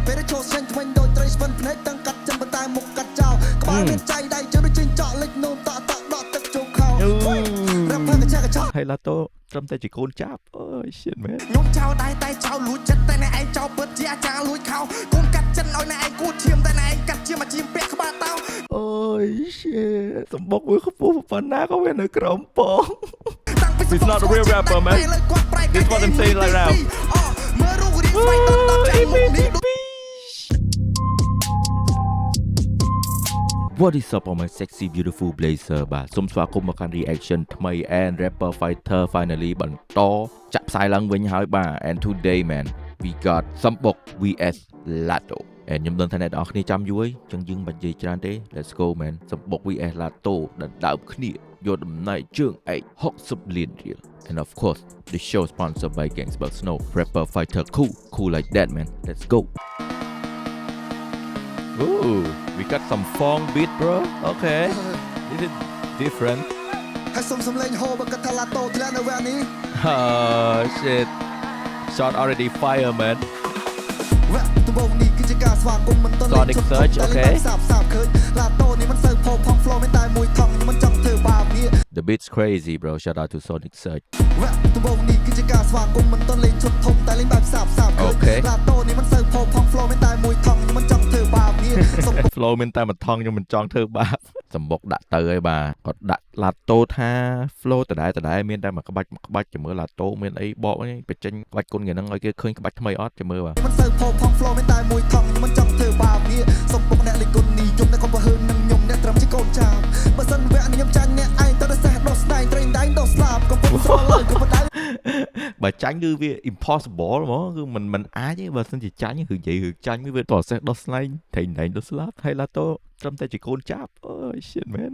ពេលចូល change វិញដោយត្រីស្វិនភ្នែកទាំងកាត់ចិនបន្តែមុខកាត់ចោលក្បាលមានចៃដៃជើងដូចជិញចក់លិចនោមតក់តក់ដកទឹកចូលខោរ៉ាប់ផើកចាក់កញ្ចក់ហើយឡាតូត្រឹមតែជាកូនចាប់អូយ shit man ខ្ញុំចោលតែចោលលួចចិត្តតែអ្នកឯងចោលពិតជាអាចារ្យលួចខោកូនកាត់ចិនឲ្យអ្នកឯងគួតឈាមតែអ្នកឯងកាត់ឈាមអាជីមពាក់ក្បាលតោអូយ shit សំបុកវាខ្ពស់ប៉ុណ្ណាក៏វានៅក្រោមពង He's not a real rapper man This is what I'm saying right now What is up all my sexy beautiful blazer បាទសូមស្វាគមន៍មកកាន់ reaction ថ្មី and rapper fighter finally បន្តចាក់ផ្សាយឡើងវិញហើយបាទ and today man we got សំបុក vs Lato and ខ្ញុំដឹងថាអ្នកនរគ្នាចាំយូរហើយចឹងយើងមិននិយាយច្រើនទេ let's go man សំបុក vs Lato ដណ្ដើមគ្នាយកតំណែងជើងឯក60លានរៀល and of course the show sponsored by Gangsberg Snow rapper fighter cool like that man let's go Ooh, we got some funk beat, bro. Okay, this is different. Oh shit! Shot already fire, man. Sonic Surge, okay. The beat's crazy, bro. Shout out to Sonic Surge. Okay. Flow មានតែមួយថងខ្ញុំមិនចង់ធ្វើបាបសំបុកដាក់ទៅហើយបាទគាត់ដាក់ឡាតូថា flow ដដែលមានតែមួយក្បាច់ចាំមើលឡាតូមានអីបកនេះបញ្ចេញក្បាច់គុណគេហ្នឹងឲ្យគេឃើញក្បាច់ថ្មីអត់ចាំមើលបាទមិនសូវផផង flow មានតែមួយថងខ្ញុំមិនចង់ធ្វើបាបនេះសំបុកអ្នកលេងគុណនិយមតែកុំប្រហើននឹងខ្ញុំអ្នកត្រឹមជាកូនចាមបើសិនវគ្គនេះខ្ញុំចាញ់អ្នកឯងទៅដល់សេះដោះស្ដែងត្រេងដៃដោះស្លាប់កុំពុកស្រលើកុំបដៅបើចាញ់គឺវា impossible ហ្មងគឺមិនអាចទេបើសិនជាចាញ់គឺនិយាយរឿងចាញ់វាតោះសេះដោះស្លែងត្រេងដៃដោះស្លាប់ហើយឡាតូត្រឹមតែជាកូនចាប់អូ shit man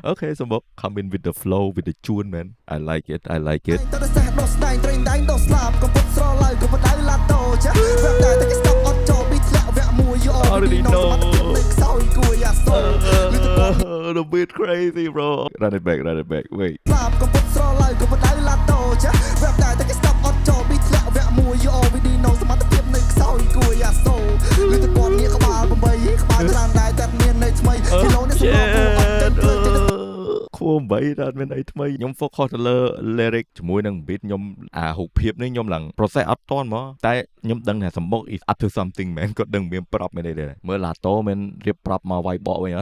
Okay សំបុក come in with the flow with the tune man I like it ទៅដល់សេះដោះស្ដែងត្រេងដៃដោះស្លាប់កុំពុកស្រលើកុំបដៅឡាតូចាវគ្គតែគេស្ដាប់អត់ចូលពីធ្លាក់វគ្គមួយ you already knowខ្សោយគួរយ៉ាសូ The beat crazy bro run it back wait ស្លាប់កុំពុកស្រលើកុំបដៅឡាតូចាវគ្គតែគេស្ដាប់អត់ចូលពីធ្លាក់វគ្គមួយ you already know សមត្ថភាពនៅខ្សោយគួរយ៉ាសូលឺតែគាត់នេះក្បាល8ក្បាលច្រើនដែរតែមានន័យថ្មីគីឡូនេះសម្រាប់អត់ទៅខួរ8ដល់មានអីថ្មីខ្ញុំ focus ទៅលើ lyric ជាមួយនឹង beat ខ្ញុំអារូបភាពនេះខ្ញុំឡើង process អត់តន់ហ្មងតែខ្ញុំដឹងថាសំបុក is up to something man គាត់ដឹងមានប្រាប់មែនទេមើលឡាតូមានរៀបប្រាប់មកវាយបកវិញ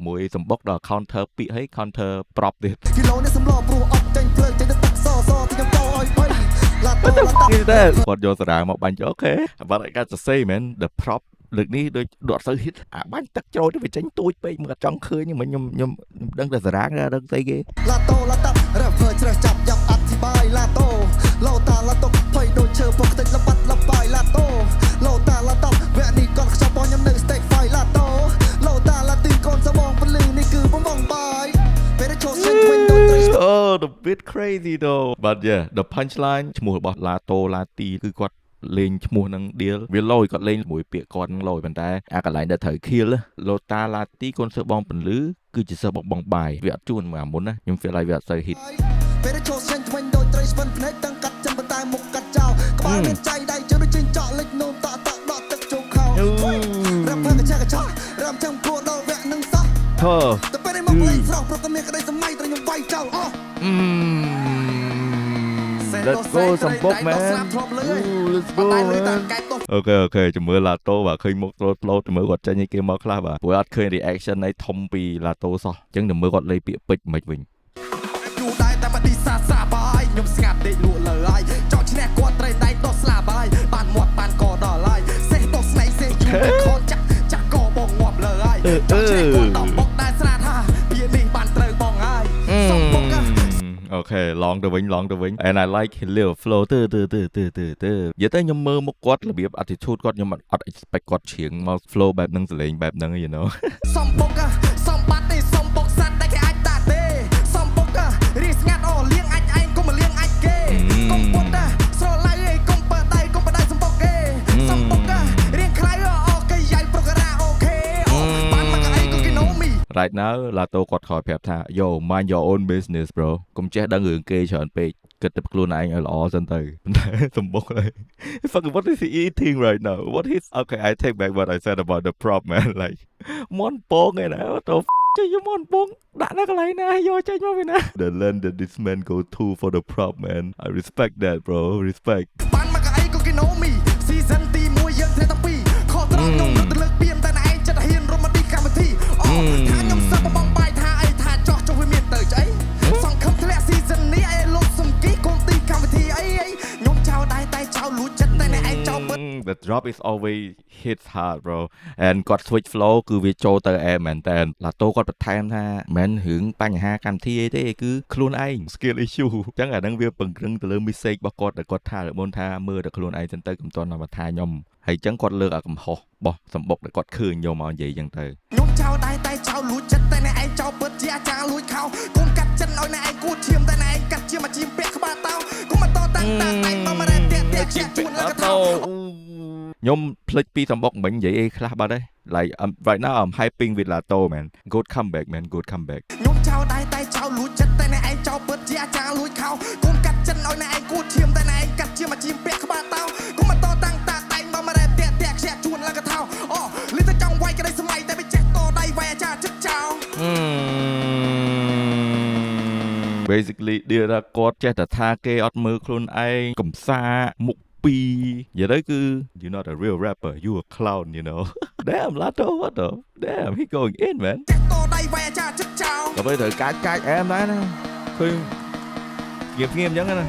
មួយសំបុកដល់ counter ពាក្យហើយ counter ប្រាប់ទៀតគីឡូនេះសម្រាប់ព្រោះអត់ចេញភ្លើងចេញទៅទឹកសទីខ្ញុំតឲ្យ3ឡាតូគាត់យកសារ៉ាមកបាញ់អូខេ but I got to say man the propលើកនេះដូចដកទៅ hit អាបាញ់ទឹកជ្រោយទៅវាចេញទួចពេកមិនអត់ចង់ឃើញមិនខ្ញុំដឹងតែសារ៉ាដឹងស្អីគេឡាតូ rapper ច្រេះចាប់យ៉ាប់អធិបាយឡាតូឡូតាឡាតូភ័យដូចឈើពុកខ្ទេចលបាត់លបាយឡាតូឡូតាឡាតូវគ្គនេះគាត់ខ្ចប់បងខ្ញុំនៅ stage fight ឡាតូឡូតាឡាទីកូនសបងពលឺនេះគឺបងបងបាយពេលចូលសេញវិញដូចត្រី Oh the bit crazy though but yeah the punchline ឈ្មោះរបស់ឡាតូឡាទីគឺគាត់លេងឈ្មោះនឹង deal វាលយគាត់លេងជាមួយពាក្យគាត់នឹងលយប៉ុន្តែអាកន្លែងដែលត្រូវ kill ឡូតាឡាទីកូនសិស្សបងពលឺគឺជាសិស្សបងបាយវាអត់ជួនមកមុនណាខ្ញុំ feel like វាអត់សូវ hit ពេលចូលសេញវិញដូចត្រីស្វិនភ្នែកទាំងកាត់ចិនបន្តែមុខកាត់ចោលក្បាលមានចៃដៃជើងដូចជិញចក់លិចនោមតក់ដកទឹកចូលខោរ៉ាប់ផើកចាក់កញ្ចក់រ៉ាំចាំគួរដល់វគ្គនឹងសោះទៅពេលនេះមកលេងស្រស់ព្រោះតែមានក្តីសម័យត្រូវខ្ញុំវាយចោលអស់Let's go សំបុក man Let's go អូខេជំរឿឡាតូបាទឃើញមុខtroll flow ជំរឿគាត់ចេញឲ្យគេមកខ្លះបាទព្រោះអត់ឃើញ reaction នៃធំពីឡាតូសោះអញ្ចឹងជំរឿគាត់លេងពាក្យពេចមិនវិញយូរដែរតែបាត់ទីសាបាយខ្ញុំស្ងាត់ដេកលក់លើហើយចោលឈ្នះគាត់ត្រីដៃដោះស្លាបាយបានមាត់បានកដល់ហើយសេះដោះស្នៃសេះយូរខនចាក់កបងងាប់លើហើយចោលឈ្នះគាត់ដល់បុកដែរស្រាថាពីនេះបានត្រូវបងហើយសំបុកOkay ឡងទៅវិញ and I like his little flow ទៅនិយាយទៅខ្ញុំមើលមុខគាត់របៀប attitude គាត់ខ្ញុំអត់ expect គាត់ច្រៀងមក flow បែបហ្នឹងសលេងបែបហ្នឹង you know សំបុកសំបាត់ទេសំបុកសាត់តែគេអាចតាទេសំបុករីស្ងាត់អូលៀងអាចឯងកុំលៀងអាចគេកុំពុតស្រឡៃឯងកុំបើដៃកុំបដៅសំបុកគេសំបុករៀងខ្លៅអូគេយាយប្រូក្រាអូខេអូបានមកឯងក៏គេ know me Right now ឡាតូគាត់ខលប្រាប់ថា Yo mind your own business bro កុំចេះដឹងរឿងគេច្រើនពេក គិតតែខ្លួនឯងឲ្យល្អសិនទៅតែសំបុកហើយ fucking what is he eating right now what is okay I take back what I said about the prop man like មន់ពងឯណាទៅចេញមន់ពងដាក់នៅកន្លែងណាយកចេញមកពីណា The land that this man go to for the prop man I respect that bro respect បានមកអីក៏គេណូមី season ទី1យើងត្រូវតាំងពីខុសត្រង់ខ្ញុំរត់ទៅលើកពីមតែឯងចិត្តហ៊ានរំឌីកម្មវិធីអូថាខ្ញុំសឹកបងបាយថាអីថាចោះវាមានទៅស្អីសង្ឃឹមធ្លាក់ season នេះឯងលោកសំគីកូនទីកម្មវិធីអីខ្ញុំចោលតែចោលលួចចិត្តតែឯងចោល The drop is always hits hard bro and គាត់ switch flow គឺវាចូលទៅអែមែនតើឡាតូគាត់បន្ថែមថាមិនរឿងបញ្ហាកម្មវិធីអីទេគឺខ្លួនឯង skill issue អញ្ចឹងអាហ្នឹងវាពង្រឹងទៅលើ mistake របស់គាត់ដែលគាត់ថាមុនថាមើលតែខ្លួនឯងសិនទៅកុំតន់មកថាខ្ញុំហើយអញ្ចឹងគាត់លើកអាកំហុសរបស់សម្បុកដែលគាត់ឃើញយកមកនិយាយអញ្ចឹងទៅខ្ញុំចោលតែចោលលួចចិត្តតែឯងចោលពិតជាអាចារ្យលួចខោកូនកាត់ចិនឲ្យឯងគួតឈាមតែឯងកាត់ជាមកជីមពាក់ក្បាលតោកុំមកតតាំងតែឯងមករ៉ែតាក់ជាជួនឡើងទៅខ្ញុំភ្លេចពីសម្បុកមិញនិយាយអីខ្លះបាត់ហើយ like right now I'm hyping with Lato man good comeback man good comeback ខ្ញុំចោលតែចោលលួចចិត្តតែឯងចោលពិតជាអាចារ្យលួចខោកូនកាត់ចិនឲ្យឯងគួតឈាមតែឯងកាត់ជាមកជីមពាក់ក្បាលតោកុំមកតតាំងតែឯងមករ៉ែតាក់ជាជួនឡើងទៅអូលីទៅចង់វាយក្តីសម័យតែមិនចេះតដៃវាយអាចារ្យចិត្តចោលbasically dia ថាគាត់ចេះតែថាគេអត់មើលខ្លួនឯងកំសាមុខពីនិយាយទៅគឺ you not a real rapper you a clown you know damn Lato what the damn he going in man ចេះតដៃវាយអាចារ្យចិត្តចោលក៏ពេលត្រូវកាចអែមដែរណាឃើញងៀមអញ្ចឹងណា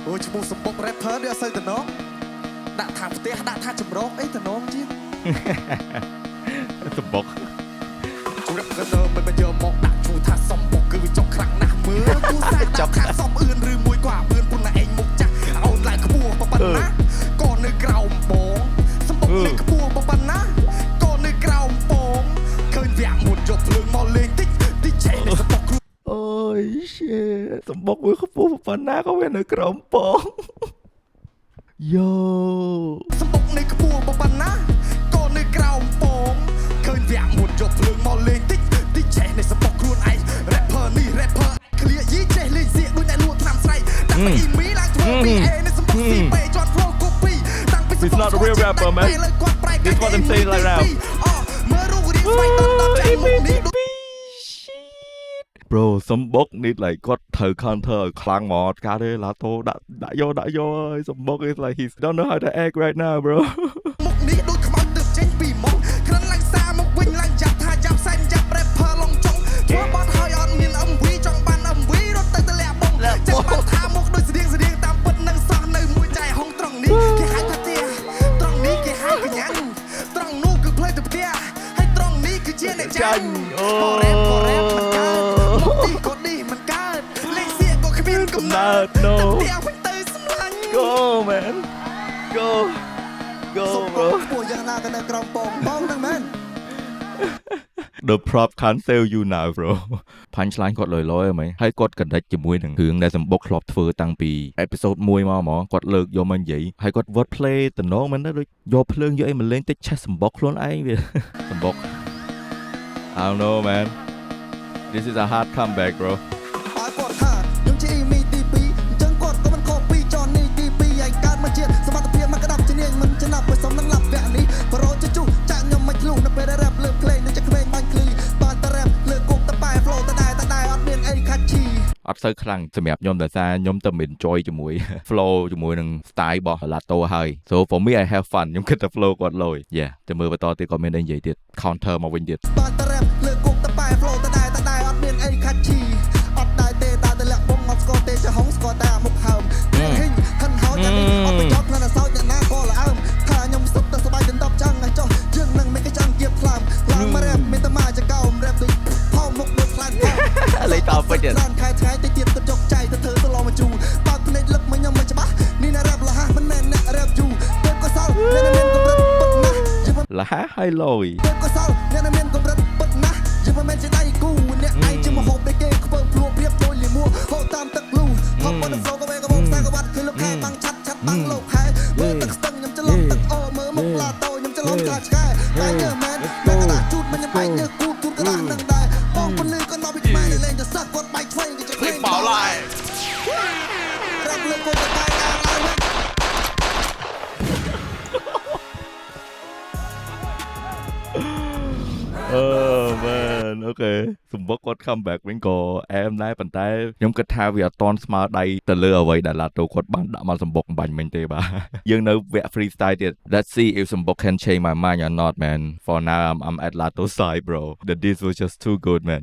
អូឈ្មោះសម្បុក rapper នេះអត់សូវតំណងដាក់ថាផ្ទះដាក់ថាចម្រោកអីតំណងជាងសម្បុកជួរកណ្ដោមិនយកមកដាក់ឈ្មោះថាសំបុកគឺវាចុកខ្លាំងណាស់មើលគូសាចាប់ថាសំអឿនឬមួយក៏អាបឿនពុនឯងមុខចាស់អូនឡើងខ្ពស់ប៉ុណ្ណាក៏នៅក្រោមបងសំបុកលេងខ្ពស់ប៉ុណ្ណាក៏នៅក្រោមបងឃើញវាក់មុនយកភ្លើងមកលេងតិចឆេះនេះសំបុកអូយ shit សម្បុកវាខ្ពស់ប៉ុណ្ណាក៏វានៅក្រោមបងយោសំបុកនៅខ្ពស់ប៉ុណ្ណាក៏នៅក្រោមបងឃើញវាក់មុនយកភ្លើងមកលេងតិចឆេះនេះសំបុកខ្លួនឯង rapper នេះ rapper គ្លៀយីចេះលេងសៀកដូចតែលក់ថ្នាំស្រ័យដាក់ពីអ៊ីមីឡើងធ្វើពីអេនេះសំបុកស៊ីពេជាប់ flow copy តាំងពី He's not a real rapper man This what I'm saying right now មើលរូបរាងស្វ័យតតែមុខនេះbro សម្បុកនេះ like គាត់ត្រូវ counter ឲ្យខ្លាំងមកកាទេឡាតូដាក់យកហើយសម្បុក is like he don't know how to act right now bro មុខនេះដូចខ្មៅទឹកចេញពីមុខក្រិនឡើងសាមកវិញឡើងចាប់ថាចាប់សែនចាប់ rapper ឡងចុងធ្វើបាត់ហើយអត់មាន MV ចង់បាន MV រត់ទៅលាក់បងចាំបានថាមុខដូចស្តៀងតាមពិតនឹងសោះនៅមួយចៃហុងត្រង់នេះគេហៅថាទៀត្រង់នេះគេហៅកញ្ញាត្រង់នោះគឺផ្លេទៅផ្ទះហើយត្រង់នេះគឺជាអ្នកចាញ់អូរ៉េបមិនកើតក៏នេះមិនកើតលេងសៀកក៏គ្មានកំណើត no តែវិញទៅសម្លាញ់ go man go bro ពួកយ៉ាងណាក៏នៅក្រោមបងហ្នឹងមែន The prop can't sell you now bro punchline គាត់លយហ្មងហើយគាត់ connect ជាមួយនឹងរឿងដែលសម្បុកធ្លាប់ធ្វើតាំងពី episode 1 មកហ្មងគាត់លើកយកមកនិយាយហើយគាត់ word play តំណងមែនដូចយកភ្លើងយកអីមកលេងតិចឆេះសម្បុកខ្លួនឯងវាសម្បុក I don't know man this is a hard comeback bro ហើយគាត់ថាខ្ញុំជាអ៊ីមីទី2អញ្ចឹងគាត់ក៏មិនខុសពីចននេះទី2ឯងកើតមកជាតិសមត្ថភាពមកក្តាប់ជំនាញមិនចំណាប់បើសុំនឹងឡាប់វគ្គនេះបរោជជុះចាក់ខ្ញុំមិនឆ្លុះនៅពេលដែល rap លើកភ្លេងដូចជាក្មេងបាញ់ឃ្លីបានតែ rap លើកគុកតប៉ែ flow តដែរអត់មានអីខាត់ឈីអត់សូវខ្លាំងសម្រាប់ខ្ញុំដោយសារខ្ញុំទៅ enjoy ជាមួយ flow ជាមួយនឹង style របស់ Lato ហើយ so for me I have fun ខ្ញុំគិតថា flow គាត់លយ yeah ទៅមើលបន្តទៀតគាត់មានអីនិយាយទៀត counter មកវិញទៀតបានតែ rap លើកគុកតប៉ែ flow តដែរអត់មានអីខាត់ឈីអត់ដែរទេតែលាក់បងអត់ស្គាល់ទេចាហុងស្គាល់តែមុខហើមហ៊ីងខិនហោយ៉ាងនេះអត់ទៅចោតខ្លួនសោចអ្នកណាក៏ល្អើមថាខ្ញុំសុខទៅសប្បាយដណ្ដប់ចឹងឲ្យចុះយើងនឹងមិនគេចង់គៀបខ្លាំងឡើងមក rap មានតែមកចកោម rap ដូចផោមុខដូចខ្លាំងលេខតពេញទៀតខែថ្ងៃទៅទៀតទៅចុកចៃទៅធ្វើទៅឡងមកជូបើភ្នែកលឹកមកខ្ញុំមិនច្បាស់នេះណា rap លះមិនមែនអ្នក rap យូទេពក៏សល់អ្នកមានកម្រិតពឹកណាស់លះហើយលយទេពក៏សល់អ្នកមានកម្រិតពឹកណាស់យើងមិនមែនជាដៃគូអ្នកឯងជាមហូបដែលគេខ្ពើភ្លួប្រៀបដូចលីមួហូតតាមទឹកលូហូបទៅ flow ក៏បែកក៏បងខ្សែក៏បាត់គឺលោកខែបាំងឆាត់បាំងលោកខែមើលទឹកស្ទឹងខ្ញុំច្រឡំទឹកអូមើលមុខឡាតូខ្ញុំច្រឡំថាឆ្កែតែញើមែនតែកដាជូតមិនខ្ញុំបែកញើគូតកដានឹងដែរបងពលឺក៏នៅពីខ្មែរលេងទៅសឹកគាត់បែកឆ្វេងគេចេះបោឡាយ man អូខេសម្បុកគាត់ comeback វិញក៏អែមដែរប៉ុន្តែខ្ញុំគិតថាវាអត់តន់ស្មើដៃទៅលើអ្វីដែលឡាតូគាត់បានដាក់មកសម្បុកបាញ់មិញទេបាទ យើងនៅវគ្គ freestyle ទៀត Let's see if សម្បុក can change my mind or not man for now I'm at Lato side bro the diss was just too good man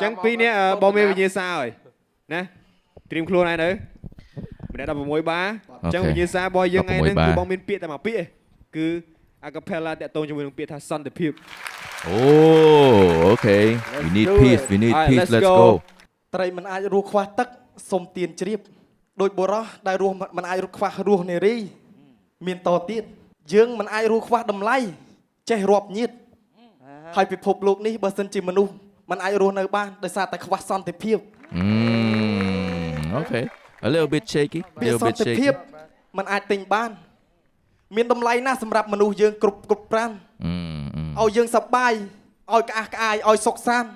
ចឹងពីរនេះបងមានវិញ្ញាសាហើយណាត្រៀមខ្លួនហើយនៅម្នាក់16បាចឹងវិញ្ញាសារបស់យើងឯងហ្នឹងគឺបងមានពាក្យតែមួយពាក្យគឺ acapella តាក់ទងជាមួយនឹងពាក្យថាសន្តិភាព Oh okay we need peace let's go ត្រីមិនអាចរស់ខ្វះទឹកសុំទៀនជ្រាបដោយបុរសដែលរស់មិនអាចរស់ខ្វះរស់នារីមានតទៀតយើងមិនអាចរស់ខ្វះតម្លៃចេះរាប់ញាតហើយពិភពលោកនេះបើសិនជាមនុស្សមិនអាចរស់នៅបានដោយសារតែខ្វះសន្តិភាព okay a little bit shaky សន្តិភាពមិនអាចទិញបានមានតម្លៃណាស់សម្រាប់មនុស្សយើងគ្រប់ប្រាំឲ្យយើងសប្បាយឲ្យក្អាស់ក្អាយឲ្យសុខសាន្ត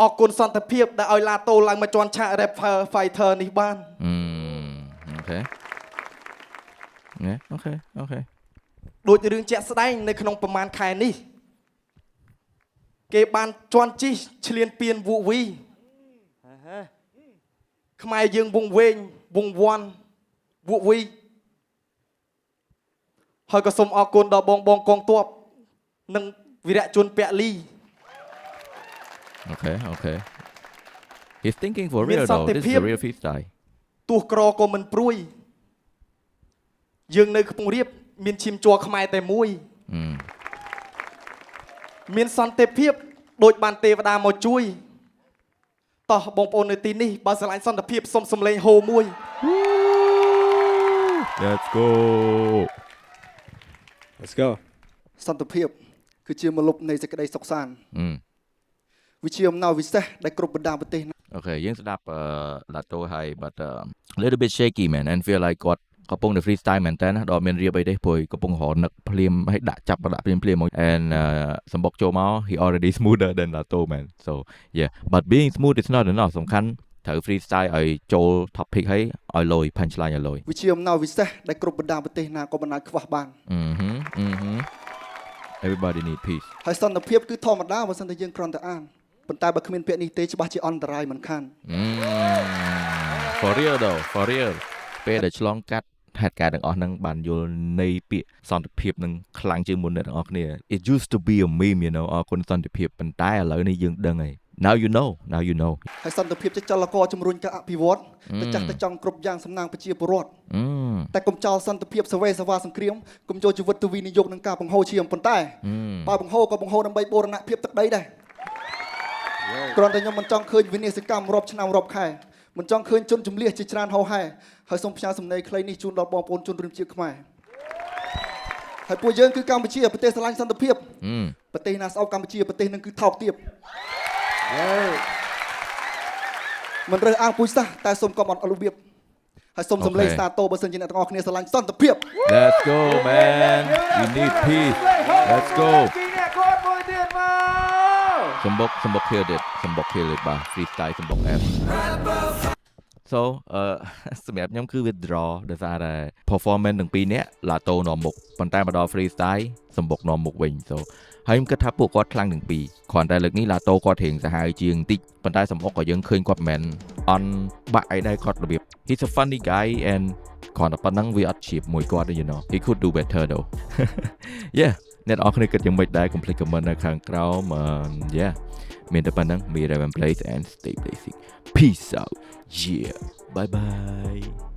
អរគុណសន្តិភាពដែលឲ្យឡាតូឡើងមកជន់ឆាក rapper fighter នេះបានអូខេដូចរឿងជាក់ស្ដែងនៅក្នុងប្រមាណខែនេះគេបានជន់ជីឆ្លៀនពៀនវូវីខ្មែរយើងវងវែងវងវាន់វូវីហើយក៏សូមអរគុណដល់បងកងទ័ពនិងវីរៈជនពលី Okay he's thinking for real though this is a real freestyle ទោះក្រក៏មិនព្រួយយើងនៅខ្ពង់រាបមានឈាមជ័រខ្មែរតែមួយមានសន្តិភាពដូចបានទេវតាមកជួយតោះបងប្អូននៅទីនេះបើស្រឡាញ់សន្តិភាពសូមសំឡេងហូមួយ Let's go សន្តិភាពគឺជាមលុបនៃសេចក្តីសុខសាន្តវិជាអំណោយពិសេសដែលគ្រប់បណ្ដាប្រទេស Okay យើងស្ដាប់Lato ហើយ but little bit shaky man and feel like គាត់កំពុងតែ freestyle មែនតើណាដល់មានរៀបអីទេព្រោះកំពុងរនឹកភ្លាមឲ្យដាក់ចាប់ដាក់ភ្លាមមក and សម្បុកចូលមក he already smoother than Lato man so yeah but being smooth is not enough សំខាន់ត្រូវ freestyle ឲ្យចូល topic ឲ្យលយ punchline ឲ្យលយវិជាអំណោយពិសេសដែលគ្រប់បណ្ដាប្រទេសណាក៏មិនអាចខ្វះបានeverybody need peace ហើយសន្តិភាពគឺធម្មតាបើសិនតែយើងគ្រាន់តែអានប៉ុន្តែបើគ្មានពាក្យនេះទេច្បាស់ជាអន្តរាយមិនខាន for real though for real ពេលដែលឆ្លងកាត់ហេតុការណ៍ទាំងអស់ហ្នឹងបានយល់នៃពាក្យសន្តិភាពនឹងខ្លាំងជាងមុនអ្នកទាំងអស់គ្នា it used to be a meme you know អរគុណសន្តិភាពប៉ុន្តែឥឡូវនេះយើងដឹងហើយ now you know ហើយសន្តិភាពជាចលករជំរុញការអភិវឌ្ឍទៅចាស់ទៅចង់គ្រប់យ៉ាងសំណាងប្រជាពលរដ្ឋតែកុំចោលសន្តិភាពសវេសវ៉ាសង្គ្រាមកុំយកជីវិតទៅវិនិយោគនឹងការបង្ហូរឈាមប៉ុន្តែបើបង្ហូរក៏បង្ហូរដើម្បីបូរណភាពទឹកដីដែរគ្រាន់តែខ្ញុំមិនចង់ឃើញវិនាសកម្មរាប់ឆ្នាំរាប់ខែមិនចង់ឃើញជនជំនះជាច្រើនហោហែហើយសូមផ្ញើសំណេរខ្លីនេះជូនដល់បងប្អូនជនរួមជាតិខ្មែរហើយពួកយើងគឺកម្ពុជាប្រទេសស្រឡាញ់សន្តិភាពប្រទេសណាស្អប់កម្ពុជាប្រទេសនឹងគឺថោកទាបមិនរើសអើងពូជសាសន៍តែសូមកុំអត់របៀបហើយសូមសំឡេងស្តាតូបើសិនជាអ្នកទាំងអស់គ្នាស្រឡាញ់សន្តិភាព Let's go man we need peace let's go សម្បុក kill it បាទ freestyle សម្បុក F so សម្រាប់ខ្ញុំគឺ withdraw ដោយសារតែ performance ទាំងពីរនាក់ Lato នាំមុខប៉ុន្តែមកដល់ freestyle សម្បុកនាំមុខវិញ so ហើយខ្ញុំគិតថាពួកគាត់ខ្លាំងទាំងពីរគ្រាន់តែលើកនេះ Lato គាត់រៀងសាហាវជាងបន្តិចប៉ុន្តែសម្បុកក៏យើងឃើញគាត់មិនអន់បាក់អីដែរគាត់របៀប he's a funny guy and គ្រាន់តែប៉ុណ្ណឹងវាអត់ជ្រាបមួយគាត់ទេ you know he could do better though yeah អ្នកនរគ្នាគិតយ៉ាងម៉េចដែរ complete comment នៅខាងក្រោម yeah មានតែប៉ុណ្ណឹង me Raven Place and stay basic peace out yeah bye bye